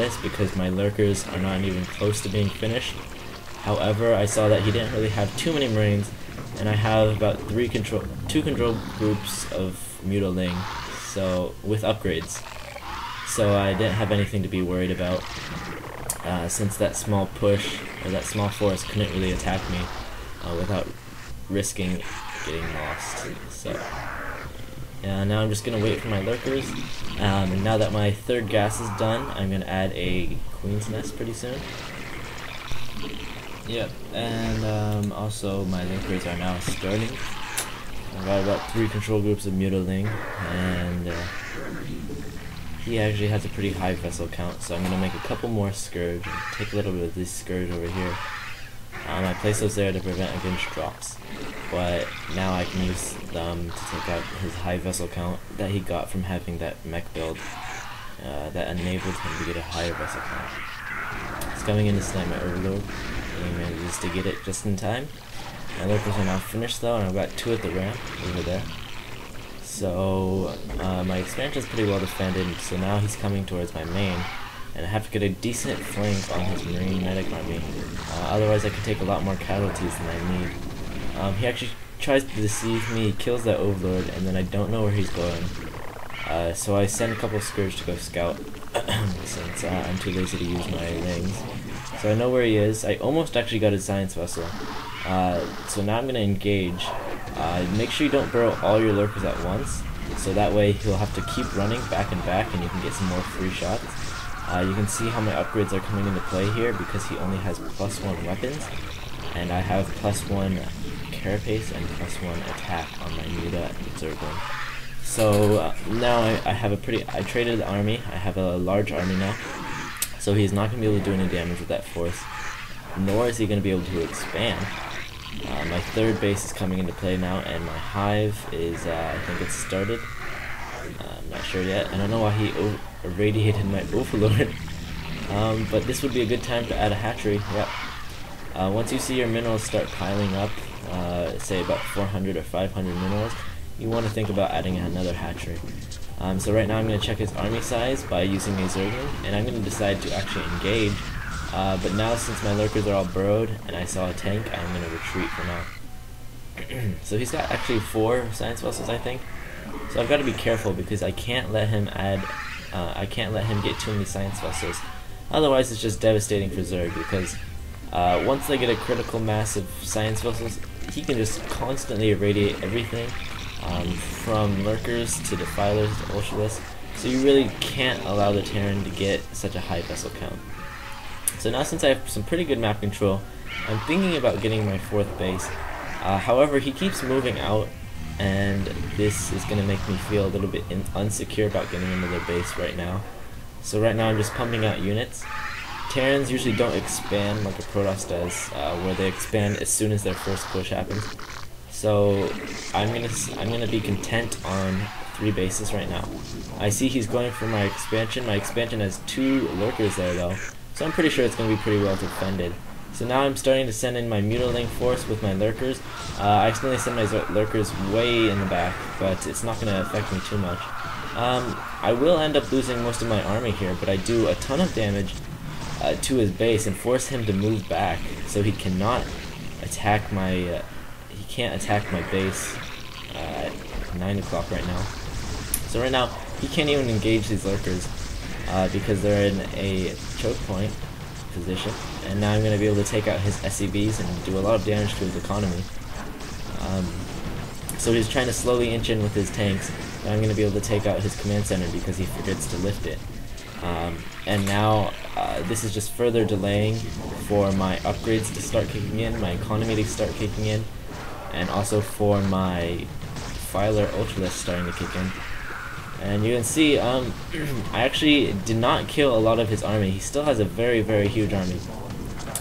this because my lurkers are not even close to being finished. However, I saw that he didn't really have too many Marines, and I have about two control groups of mutiling, so with upgrades. So I didn't have anything to be worried about, since that small push or that small force couldn't really attack me without risking getting lost. So yeah, now I'm just gonna wait for my lurkers, and now that my third gas is done, I'm gonna add a queen's nest pretty soon. Yep, and also my lurkers are now starting. I've got about 3 control groups of mutiling, and he actually has a pretty high vessel count, so I'm going to make a couple more Scourge and take a little bit of this Scourge over here. I place those there to prevent against drops, but now I can use them to take out his high vessel count that he got from having that mech build that enabled him to get a higher vessel count. He's coming in to snipe my Overlord, and he manages to get it just in time. My lurkers are now finished though, and I've got 2 at the ramp over there. So my expansion is pretty well defended, so now he's coming towards my main, and I have to get a decent flank on his Marine medic army. Otherwise I could take a lot more casualties than I need. He actually tries to deceive me, he kills that Overlord, and then I don't know where he's going. So I send a couple Scourge to go scout, since I'm too lazy to use my rings. So I know where he is. I almost actually got his science vessel. So now I'm going to engage. Make sure you don't burrow all your lurkers at once, so that way he'll have to keep running back and back and you can get some more free shots. You can see how my upgrades are coming into play here because he only has +1 weapons, and I have +1 carapace and +1 attack on my Muta Zerglin. So now I have I traded the army. I have a large army now, so he's not going to be able to do any damage with that force, nor is he going to be able to expand. My third base is coming into play now, and my hive is, I think it's started. I'm not sure yet. I don't know why he irradiated my Overlord, but this would be a good time to add a hatchery. Yep. Once you see your minerals start piling up, say about 400 or 500 minerals, you want to think about adding another hatchery. So right now I'm going to check his army size by using a Zerglin, and I'm going to decide to actually engage. But now since my lurkers are all burrowed and I saw a tank, I'm going to retreat for now. So he's got actually 4 science vessels, I think. So I've got to be careful because I can't let him get too many science vessels. Otherwise it's just devastating for Zerg, because once they get a critical mass of science vessels, he can just constantly irradiate everything, from lurkers to defilers to ultralists. So you really can't allow the Terran to get such a high vessel count. So now since I have some pretty good map control, I'm thinking about getting my 4th base. However, he keeps moving out, and this is going to make me feel a little bit unsecure about getting another base right now. So right now I'm just pumping out units. Terrans usually don't expand like a Protoss does, where they expand as soon as their first push happens. So I'm gonna be content on 3 bases right now. I see he's going for my expansion. My expansion has 2 lurkers there though, so I'm pretty sure it's going to be pretty well defended. So now I'm starting to send in my mutiling force with my lurkers. I accidentally sent my lurkers way in the back, but it's not going to affect me too much. I will end up losing most of my army here, but I do a ton of damage to his base and force him to move back, so he cannot attack my he can't attack my base at 9 o'clock right now. So right now he can't even engage these lurkers because they're in a choke point position, and now I'm going to be able to take out his SCVs and do a lot of damage to his economy. So he's trying to slowly inch in with his tanks, and I'm going to be able to take out his command center because he forgets to lift it. And now this is just further delaying for my upgrades to start kicking in, my economy to start kicking in, and also for my Filer Ultralist starting to kick in. And you can see, I actually did not kill a lot of his army. He still has a very, very huge army.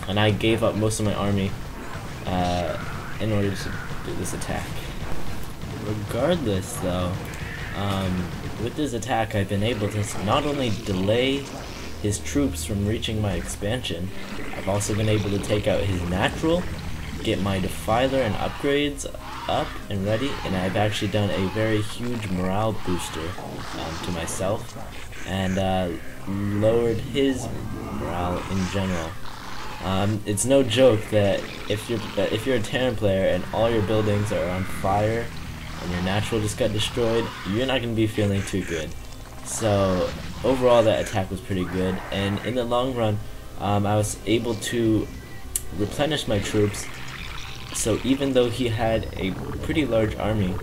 And I gave up most of my army in order to do this attack. Regardless, though, with this attack, I've been able to not only delay his troops from reaching my expansion, I've also been able to take out his natural, get my defiler and upgrades up and ready, and I've actually done a very huge morale booster to myself. And lowered his morale in general. It's no joke that if you're a Terran player and all your buildings are on fire and your natural just got destroyed, you're not going to be feeling too good. So overall that attack was pretty good, and in the long run I was able to replenish my troops. So even though he had a pretty large army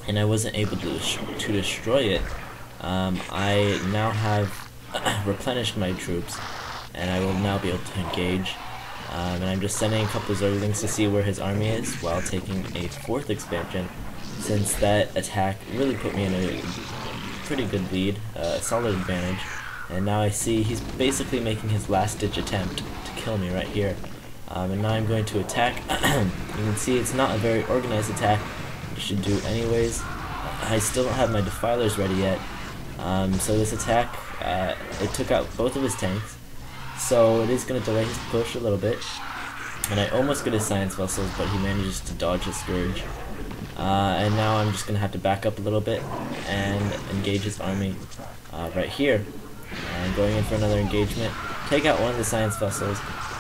and I wasn't able to destroy it, I now have replenished my troops, and I will now be able to engage. And I'm just sending a couple of Zerglings to see where his army is while taking a 4th expansion, since that attack really put me in a pretty good lead, a solid advantage. And now I see he's basically making his last-ditch attempt to kill me right here. And now I'm going to attack. You can see it's not a very organized attack, I should do anyways. I still don't have my defilers ready yet. So this attack, it took out both of his tanks, so it is going to delay his push a little bit. And I almost get his science vessels, but he manages to dodge his scourge. And now I'm just going to have to back up a little bit and engage his army right here. And going in for another engagement, take out one of the science vessels.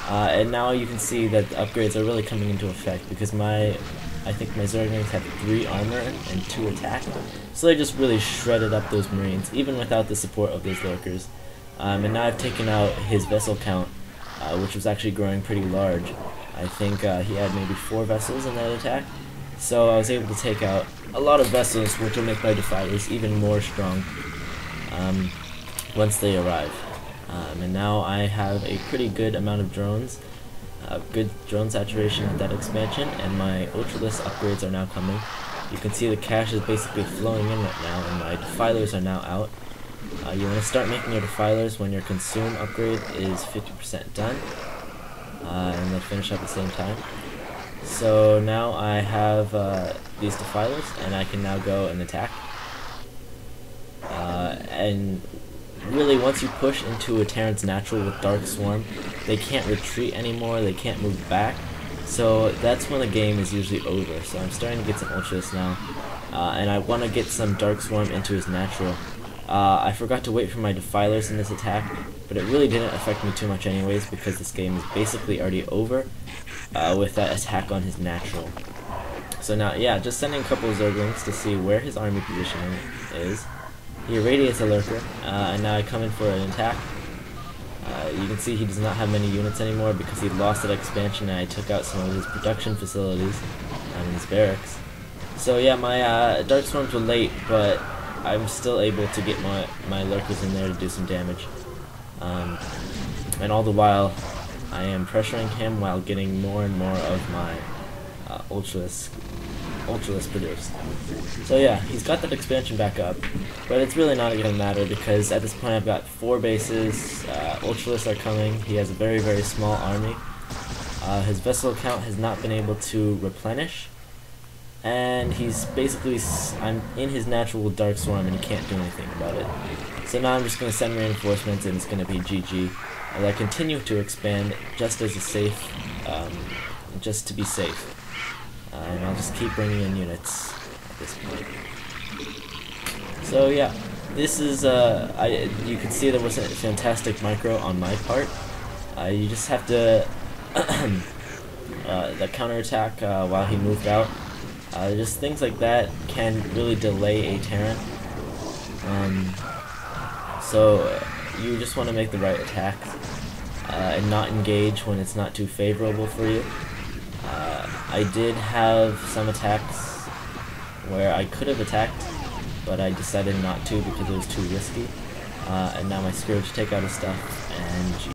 And now you can see that the upgrades are really coming into effect, because I think my Zerglings have 3 armor and 2 attack, so they just really shredded up those Marines, even without the support of those lurkers. And now I've taken out his vessel count, which was actually growing pretty large. I think he had maybe 4 vessels in that attack, so I was able to take out a lot of vessels, which will make my defilers even more strong once they arrive. And now I have a pretty good amount of drones, good drone saturation with that expansion, and my Ultralist upgrades are now coming. You can see the cash is basically flowing in right now, and my defilers are now out. You want to start making your defilers when your consume upgrade is 50% done, and they'll finish up at the same time. So now I have these defilers, and I can now go and attack. And really, once you push into a Terran's natural with Dark Swarm, they can't retreat anymore, they can't move back, so that's when the game is usually over. So I'm starting to get some Ultras now, and I want to get some Dark Swarm into his natural. I forgot to wait for my defilers in this attack, but it really didn't affect me too much anyways, because this game is basically already over with that attack on his natural. So now, yeah, just sending a couple of Zerglings to see where his army positioning is. He irradiates a lurker, and now I come in for an attack. You can see he does not have many units anymore because he lost that expansion, and I took out some of his production facilities and his barracks. So yeah, my Dark Swarms were late, but I'm still able to get my lurkers in there to do some damage. And all the while, I am pressuring him while getting more and more of my Ultralist produced. So yeah, he's got that expansion back up, but it's really not going to matter because at this point I've got 4 bases, Ultralists are coming, he has a very, very small army. His vessel count has not been able to replenish, and he's basically, I'm in his natural with Dark Swarm and he can't do anything about it. So now I'm just going to send reinforcements and it's going to be GG, as I continue to expand just as a safe, just to be safe. And I'll just keep bringing in units at this point. So yeah, this is, you can see there was a fantastic micro on my part. You just have to, the counterattack while he moved out. Just things like that can really delay a Terran. So you just want to make the right attacks and not engage when it's not too favorable for you. I did have some attacks where I could have attacked, but I decided not to because it was too risky. And now my Scourge take out his stuff, and